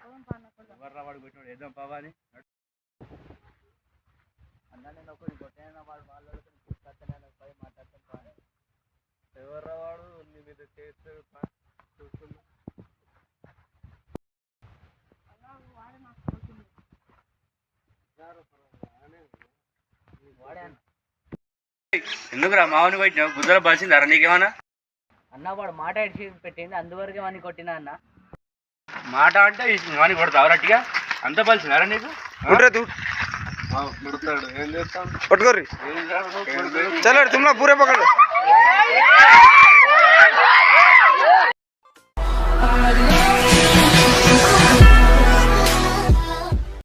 ఎవర్రా వాడు కొట్టినాడు ఏదో పవాని అన్న నేను ఒకటి కొట్టాను వాడు వాళ్ళ పై మాట్లాడుతాను ఎవర్రా వాడు నీ మీద చేస్తే చూస్తున్నా ఎందుకురా మావని కొట్టినావు గుద్దల బలిసిందారా నీకేమన్నా అన్న వాడు మాట ఇడిచి పెట్టింది అందువరకే వాడిని కొట్టినా అన్న మాట అంటే వాని కొడతావు రట్టిగా అంత బలిసిందారా నీకు पटकोरी चलो तुम लोग पूरे पकड़ लो